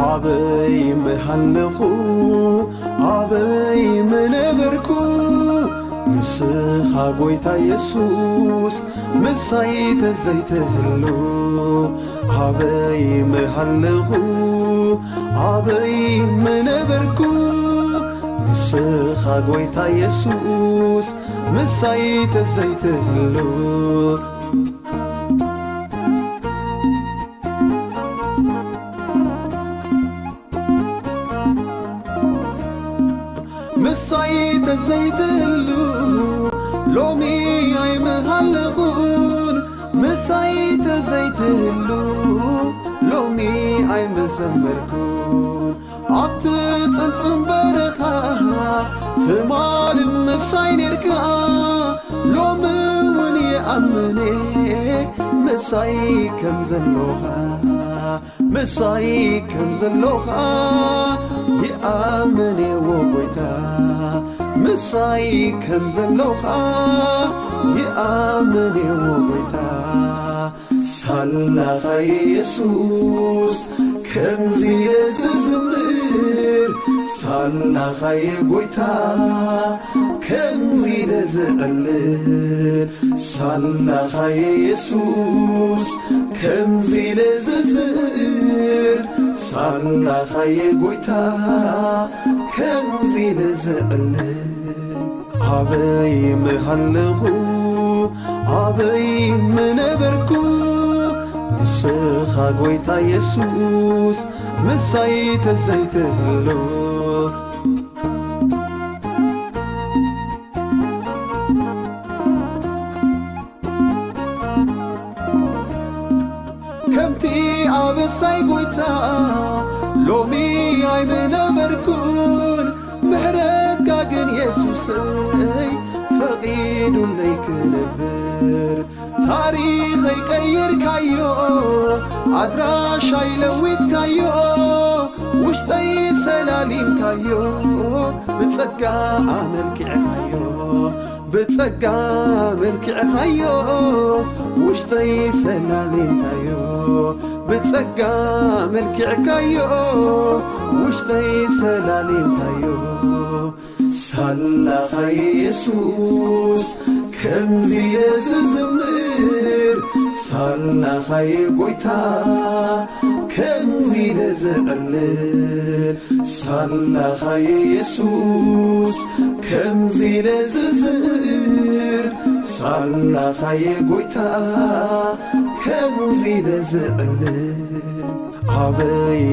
አበይ መሃለኹ አበይ መነበርኩ ንስኻ ጐይታ ኢየሱስ ምሳይ ተዘይትህሉ አበይ መሃለኹ አበይ መነበርኩ ንስኻ ጐይታ ኢየሱስ ምሳይ ተዘይትህሉ ምሳይ ተዘይትህሉ ሎሚ ኣይመሃለኹን ምሳይ ተዘይትህሉ ሎሚ ኣይመዘመርኩን ኣብቲ ጽንጽም በረኻ ትማል ምሳይ ነርካ ሎሚ እውን ይኣምነ ምሳይ ከም ዘለኻ ምሳይ ከም ዘለኻ ይኣምነ ወጎይታ ምሳይ ከም ዘለኻ ይኣምነ ወጎይታ ሳላኻ ኢየሱስ ከምዚ ዝዝምር ሳላኻ የጎይታ ከምዚ ዝዕልል ሳላኻ ኢየሱስ ከምዚ ዝዝር ሳላኻ የጎይታ ከምዚ ዝዕልል አበይ መሃለኹ አበይ መነበርኩ ንስኻ ጐይታ ኢየሱስ ምሳይ ተዘይትህሉ ከምቲ ኣበሳይ ጐይታ ሎሚ ኣይመነበርኩን ምሕረትካ ግን ኢየሱሰይ ፈቒዱለይ ክነብር ታሪኸይ ቀይርካዮ ኣድራሻይ ለዊጥካዮ ውሽጠይ ሰላሊምካዮ ብጸጋ ኣመልኪዕኻዮ ብጸጋ መልኪዕኻዮ ውሽጠይ ሰላሊምካዮ ብጸጋ መልኪዕካዮ ውሽጠይ ሰላሊምካዮ ሳላኻ ኢየሱስ ከምዚ ዝዝምር ሳላኻ የጎይታ ከምዚ ዝዕልል ሳላኻ ኢየሱስ ከምዚ ዝዝር ሳላኻ የጎይታ ከምዚ ዝዕልል አበይ